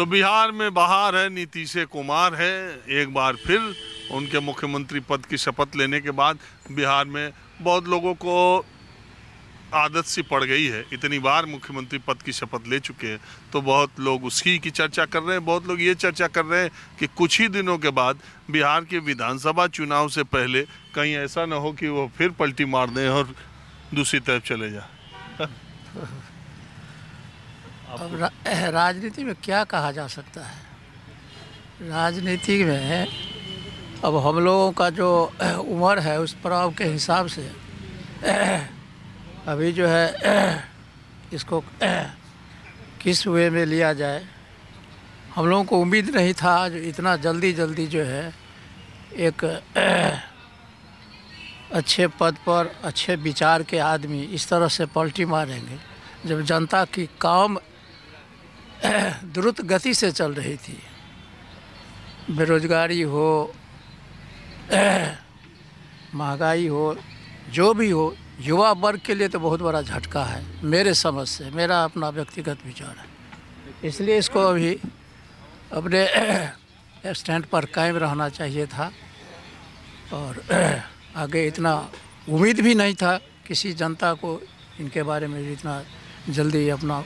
तो बिहार में बहार है, नीतीश कुमार है। एक बार फिर उनके मुख्यमंत्री पद की शपथ लेने के बाद बिहार में बहुत लोगों को आदत सी पड़ गई है। इतनी बार मुख्यमंत्री पद की शपथ ले चुके हैं तो बहुत लोग उसी की चर्चा कर रहे हैं। बहुत लोग ये चर्चा कर रहे हैं कि कुछ ही दिनों के बाद बिहार के विधानसभा चुनाव से पहले कहीं ऐसा न हो कि वो फिर पलटी मार दें और दूसरी तरफ चले जाए। अब राजनीति में क्या कहा जा सकता है? राजनीति में अब हम लोगों का जो उम्र है उस पड़ाव के हिसाब से अभी जो है इसको किस वे में लिया जाए, हम लोगों को उम्मीद नहीं था जो इतना जल्दी जो है एक अच्छे पद पर अच्छे विचार के आदमी इस तरह से पलटी मारेंगे जब जनता की काम द्रुत गति से चल रही थी। बेरोजगारी हो, महंगाई हो, जो भी हो, युवा वर्ग के लिए तो बहुत बड़ा झटका है मेरे समझ से, मेरा अपना व्यक्तिगत विचार है। इसलिए इसको अभी अपने स्टैंड पर कायम रहना चाहिए था और आगे इतना उम्मीद भी नहीं था किसी जनता को इनके बारे में इतना जल्दी अपना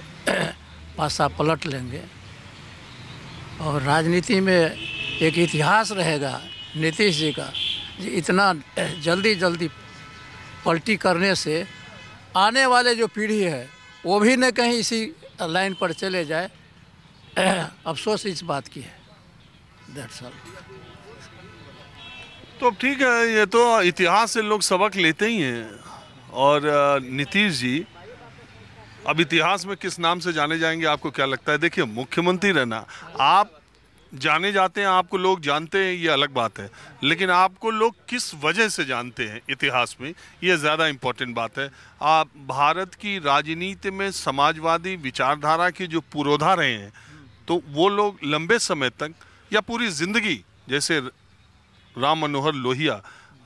पासा पलट लेंगे। और राजनीति में एक इतिहास रहेगा नीतीश जी का, इतना जल्दी पलटी करने से आने वाले जो पीढ़ी है वो भी न कहीं इसी लाइन पर चले जाए। अफसोस इस बात की है। That's all. तो ठीक है, ये तो इतिहास से लोग सबक लेते ही हैं। और नीतीश जी अब इतिहास में किस नाम से जाने जाएंगे आपको क्या लगता है? देखिए, मुख्यमंत्री रहना, आप जाने जाते हैं, आपको लोग जानते हैं, ये अलग बात है, लेकिन आपको लोग किस वजह से जानते हैं इतिहास में, ये ज़्यादा इम्पोर्टेंट बात है। आप भारत की राजनीति में समाजवादी विचारधारा के जो पुरोधा रहे हैं तो वो लोग लंबे समय तक या पूरी ज़िंदगी, जैसे राम मनोहर लोहिया,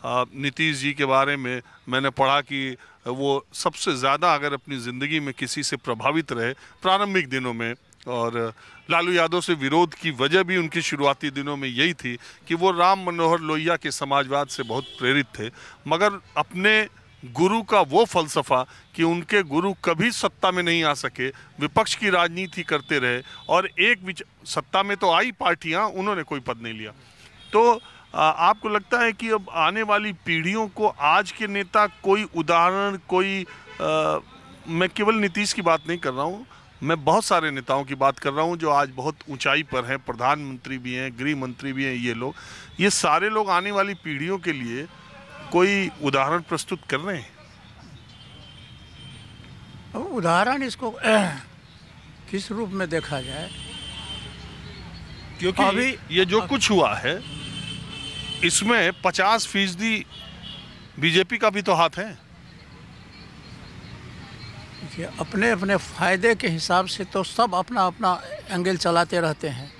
नीतीश जी के बारे में मैंने पढ़ा कि वो सबसे ज़्यादा अगर अपनी ज़िंदगी में किसी से प्रभावित रहे प्रारंभिक दिनों में, और लालू यादव से विरोध की वजह भी उनकी शुरुआती दिनों में यही थी कि वो राम मनोहर लोहिया के समाजवाद से बहुत प्रेरित थे, मगर अपने गुरु का वो फलसफा कि उनके गुरु कभी सत्ता में नहीं आ सके, विपक्ष की राजनीति करते रहे और एक सत्ता में तो आई पार्टियां, उन्होंने कोई पद नहीं लिया। तो आपको लगता है कि अब आने वाली पीढ़ियों को आज के नेता कोई उदाहरण, कोई मैं केवल नीतीश की बात नहीं कर रहा हूँ, मैं बहुत सारे नेताओं की बात कर रहा हूँ जो आज बहुत ऊंचाई पर हैं, प्रधानमंत्री भी हैं, गृह मंत्री भी हैं, ये सारे लोग आने वाली पीढ़ियों के लिए कोई उदाहरण प्रस्तुत कर रहे हैं? उदाहरण इसको किस रूप में देखा जाए, क्योंकि अभी ये जो कुछ हुआ है इसमें 50% बीजेपी का भी तो हाथ है। अपने अपने फायदे के हिसाब से तो सब अपना अपना एंगल चलाते रहते हैं।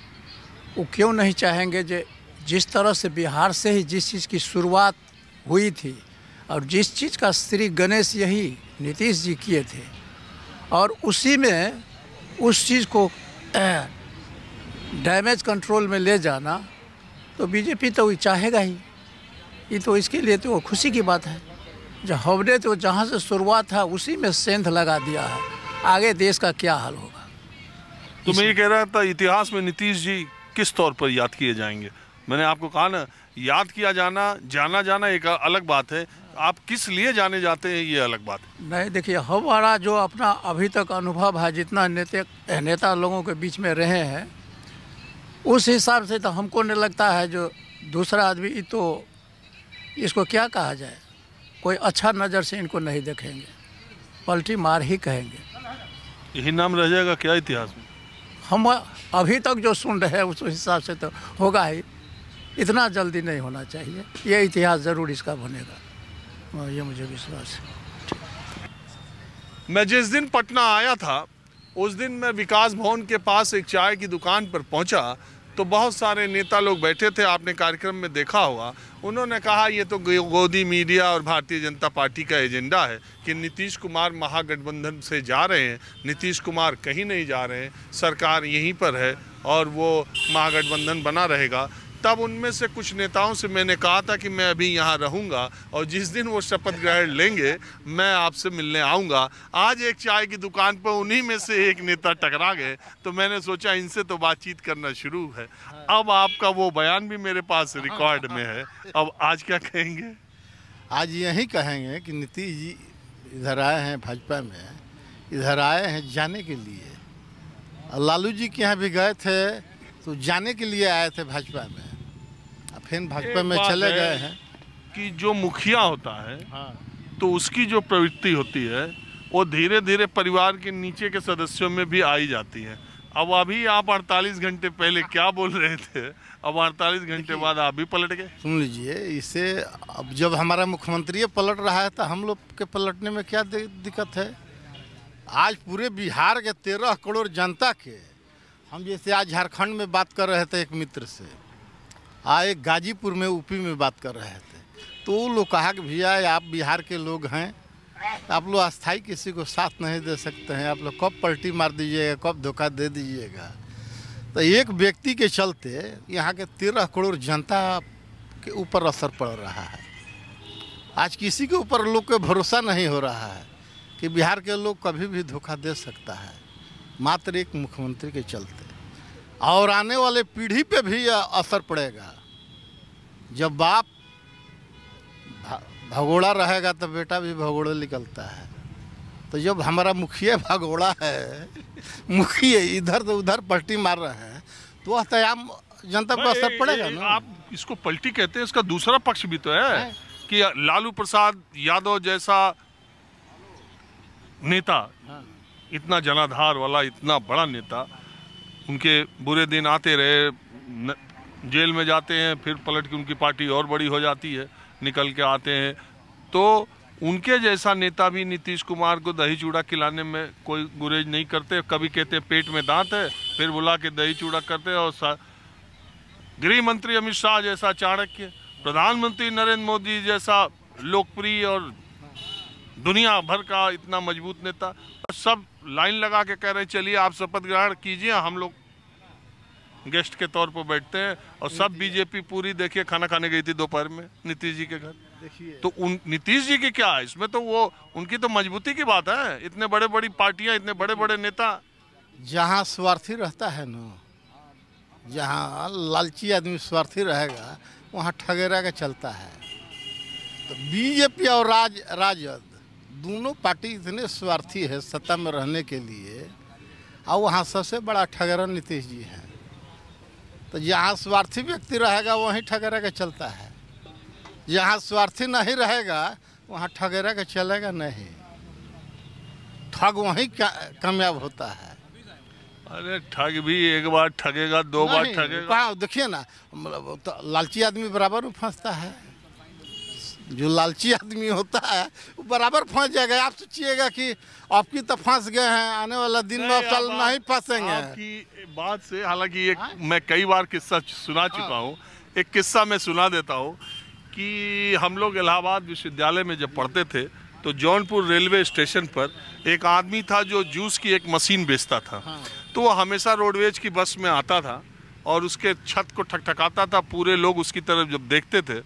वो क्यों नहीं चाहेंगे जो जिस तरह से बिहार से ही जिस चीज़ की शुरुआत हुई थी और जिस चीज़ का श्री गणेश यही नीतीश जी किए थे और उसी में उस चीज़ को डैमेज कंट्रोल में ले जाना, तो बीजेपी तो चाहेगा ही। ये तो इसके लिए तो खुशी की बात है जो हमने तो जहाँ से शुरुआत था उसी में सेंध लगा दिया है, आगे देश का क्या हाल होगा। तो मैं ये कह रहा था, इतिहास में नीतीश जी किस तौर पर याद किए जाएंगे? मैंने आपको कहा ना, याद किया जाना एक अलग बात है, आप किस लिए जाने जाते हैं ये अलग बात है। नहीं, देखिए, हमारा जो अपना अभी तक अनुभव है, जितना नेता लोगों के बीच में रहे हैं, उस हिसाब से तो हमको नहीं लगता है जो दूसरा आदमी, तो इसको क्या कहा जाए, कोई अच्छा नज़र से इनको नहीं देखेंगे, पलटी मार ही कहेंगे। यही नाम रह जाएगा क्या इतिहास में? हम अभी तक जो सुन रहे हैं उस हिसाब से तो होगा ही, इतना जल्दी नहीं होना चाहिए। ये इतिहास ज़रूर इसका बनेगा, ये मुझे विश्वास है। मैं जिस दिन पटना आया था उस दिन मैं विकास भवन के पास एक चाय की दुकान पर पहुंचा तो बहुत सारे नेता लोग बैठे थे, आपने कार्यक्रम में देखा होगा, उन्होंने कहा ये तो गोदी मीडिया और भारतीय जनता पार्टी का एजेंडा है कि नीतीश कुमार महागठबंधन से जा रहे हैं, नीतीश कुमार कहीं नहीं जा रहे हैं, सरकार यहीं पर है और वो महागठबंधन बना रहेगा। तब उनमें से कुछ नेताओं से मैंने कहा था कि मैं अभी यहाँ रहूँगा और जिस दिन वो शपथ ग्रहण लेंगे मैं आपसे मिलने आऊँगा। आज एक चाय की दुकान पर उन्हीं में से एक नेता टकरा गए, तो मैंने सोचा इनसे तो बातचीत करना शुरू है। अब आपका वो बयान भी मेरे पास रिकॉर्ड में है, अब आज क्या कहेंगे? आज यही कहेंगे कि नीतीश जी इधर आए हैं, भाजपा में इधर आए हैं जाने के लिए। लालू जी के यहाँ भी गए थे तो जाने के लिए आए थे भाजपा में, फिर भाजपा में चले गए हैं। कि जो मुखिया होता है तो उसकी जो प्रवृत्ति होती है वो धीरे धीरे परिवार के नीचे के सदस्यों में भी आई जाती है। अब अभी आप 48 घंटे पहले क्या बोल रहे थे, अब 48 घंटे बाद आप भी पलट गए। सुन लीजिए, इससे अब जब हमारा मुख्यमंत्री पलट रहा है तो हम लोग के पलटने में क्या दिक्कत है? आज पूरे बिहार के 13 करोड़ जनता के, हम जैसे आज झारखंड में बात कर रहे थे एक मित्र से, एक गाजीपुर में यूपी में बात कर रहे थे, तो वो लोग कहा कि भैया आप बिहार के लोग हैं, आप लोग अस्थाई किसी को साथ नहीं दे सकते हैं, आप लोग कब पलटी मार दीजिएगा, कब धोखा दे दीजिएगा। तो एक व्यक्ति के चलते यहाँ के 13 करोड़ जनता के ऊपर असर पड़ रहा है। आज किसी के ऊपर लोग को भरोसा नहीं हो रहा है कि बिहार के लोग कभी भी धोखा दे सकता है, मात्र एक मुख्यमंत्री के चलते। और आने वाले पीढ़ी पे भी असर पड़ेगा। जब बाप भगोड़ा रहेगा तो बेटा भी भगोड़ा निकलता है। तो जब हमारा मुखिया भगोड़ा है, मुखिया इधर तो उधर पलटी मार रहे हैं, तो वह तयाम जनता पर असर पड़ेगा ना। आप इसको पलटी कहते हैं, इसका दूसरा पक्ष भी तो है कि लालू प्रसाद यादव जैसा नेता, इतना जनाधार वाला इतना बड़ा नेता, उनके बुरे दिन आते रहे, जेल में जाते हैं, फिर पलट के उनकी पार्टी और बड़ी हो जाती है, निकल के आते हैं। तो उनके जैसा नेता भी नीतीश कुमार को दही चूड़ा खिलाने में कोई गुरेज नहीं करते। कभी कहते हैं पेट में दांत है, फिर बुला के दही चूड़ा करते हैं। और गृह मंत्री अमित शाह जैसा चाणक्य, प्रधानमंत्री नरेंद्र मोदी जैसा लोकप्रिय और दुनिया भर का इतना मजबूत नेता, सब लाइन लगा के कह रहे चलिए आप शपथ ग्रहण कीजिए, हम लोग गेस्ट के तौर पर बैठते हैं। और सब बीजेपी पूरी देखिए खाना खाने गई थी दोपहर में नीतीश जी के घर। तो उन नीतीश जी की क्या है इसमें, तो वो उनकी तो मजबूती की बात है। इतने बड़े बड़ी पार्टियां, इतने बड़े बड़े नेता, जहाँ स्वार्थी रहता है ना, जहाँ लालची आदमी स्वार्थी रहेगा वहाँ ठगेरा का चलता है। तो बीजेपी और राजद दोनों पार्टी इतने स्वार्थी है सत्ता में रहने के लिए, और वहाँ सबसे बड़ा ठगेरा नीतीश जी है। तो जहाँ स्वार्थी व्यक्ति रहेगा वहीं ठगेरा का चलता है, जहाँ स्वार्थी नहीं रहेगा वहाँ ठगेरा का चलेगा नहीं, ठग वहीं कामयाब होता है। अरे ठग भी एक बार ठगेगा, दो बार ठगेगा। देखिए ना, तो लालची आदमी बराबर में फंसता है। जो लालची आदमी होता है वो बराबर फंस जाएगा। आप सोचिएगा कि आपकी तो फंस गए हैं, आने वाला दिन में आप नहीं फंसेंगे। आपकी बात से, हालांकि एक मैं कई बार किस्सा सुना चुका हूँ, एक किस्सा मैं सुना देता हूँ कि हम लोग इलाहाबाद विश्वविद्यालय में जब पढ़ते थे तो जौनपुर रेलवे स्टेशन पर एक आदमी था जो जूस की एक मशीन बेचता था। तो वो हमेशा रोडवेज की बस में आता था और उसके छत को ठकठकाता था। पूरे लोग उसकी तरफ जब देखते थे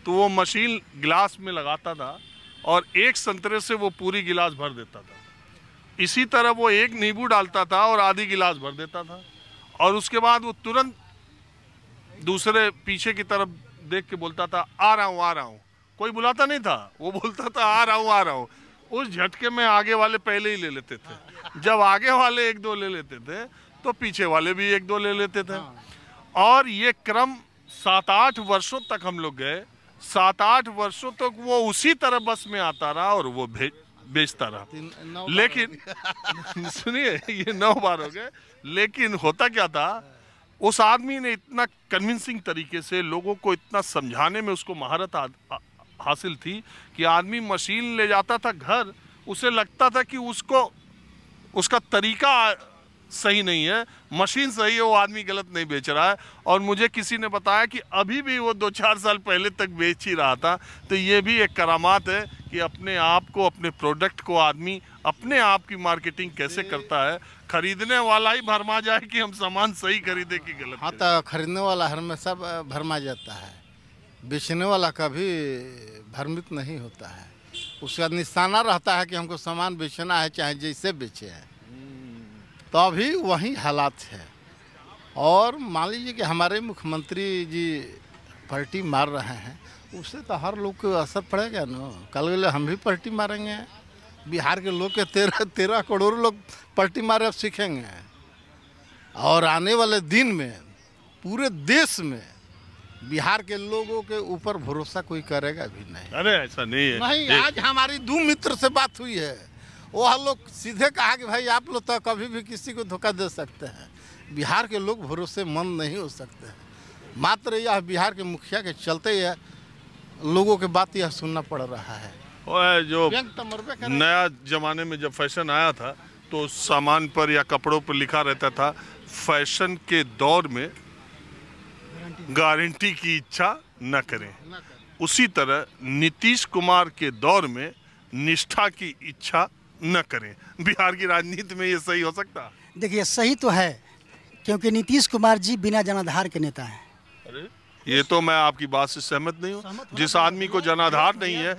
तो वो मशीन गिलास में लगाता था और एक संतरे से वो पूरी गिलास भर देता था। इसी तरह वो एक नींबू डालता था और आधी गिलास भर देता था, और उसके बाद वो तुरंत दूसरे पीछे की तरफ देख के बोलता था आ रहा हूँ, आ रहा हूँ। कोई बुलाता नहीं था, वो बोलता था आ रहा हूँ, आ रहा हूँ। उस झटके में आगे वाले पहले ही ले लेते थे। जब आगे वाले एक दो ले लेते थे तो पीछे वाले भी एक दो ले लेते थे। और ये क्रम 7-8 वर्षों तक हम लोग गए। 7-8 वर्षों तक वो उसी तरह बस में आता रहा और वो बेचता रहा। लेकिन सुनिए, ये 9 बार हो गए। लेकिन होता क्या था, उस आदमी ने इतना कन्विंसिंग तरीके से लोगों को इतना समझाने में उसको महारत हासिल थी कि आदमी मशीन ले जाता था घर, उसे लगता था कि उसको उसका तरीका सही नहीं है, मशीन सही है, वो आदमी गलत नहीं बेच रहा है। और मुझे किसी ने बताया कि अभी भी वो 2-4 साल पहले तक बेच ही रहा था। तो ये भी एक करामात है कि अपने आप को, अपने प्रोडक्ट को आदमी अपने आप की मार्केटिंग कैसे करता है। खरीदने वाला ही भरमा जाए कि हम सामान सही खरीदे कि गलत। हाँ, तो खरीदने वाला हमेशा भरमा जाता है, बेचने वाला कभी भ्रमित नहीं होता है। उसका निशाना रहता है कि हमको सामान बेचना है, चाहे जैसे बेचे है। तो अभी वही हालात है। और मान लीजिए कि हमारे मुख्यमंत्री जी पलटी मार रहे हैं, उससे तो हर लोग को असर पड़ेगा ना। कल वेले हम भी पलटी मारेंगे। बिहार के लोग के 13 करोड़ लोग पलटी मारे अब सीखेंगे। और आने वाले दिन में पूरे देश में बिहार के लोगों के ऊपर भरोसा कोई करेगा भी नहीं। अरे ऐसा नहीं है। नहीं, आज हमारी 2 मित्र से बात हुई है, वो लोग सीधे कहा कि भाई आप लोग तो कभी भी किसी को धोखा दे सकते हैं, बिहार के लोग भरोसेमंद नहीं हो सकते हैं। मात्र यह बिहार के मुखिया के चलते ही लोगों के बात यह सुनना पड़ रहा है। और जो व्यंग तो मरबे करे। नया जमाने में जब फैशन आया था तो सामान पर या कपड़ों पर लिखा रहता था, फैशन के दौर में गारंटी की इच्छा न करें। उसी तरह नीतीश कुमार के दौर में निष्ठा की इच्छा न करें। बिहार की राजनीति में ये सही हो सकता है? देखिए, सही तो है, क्योंकि नीतीश कुमार जी बिना जनाधार के नेता हैं। अरे ये तो मैं आपकी बात से सहमत नहीं हूँ। जिस आदमी को जनाधार नहीं है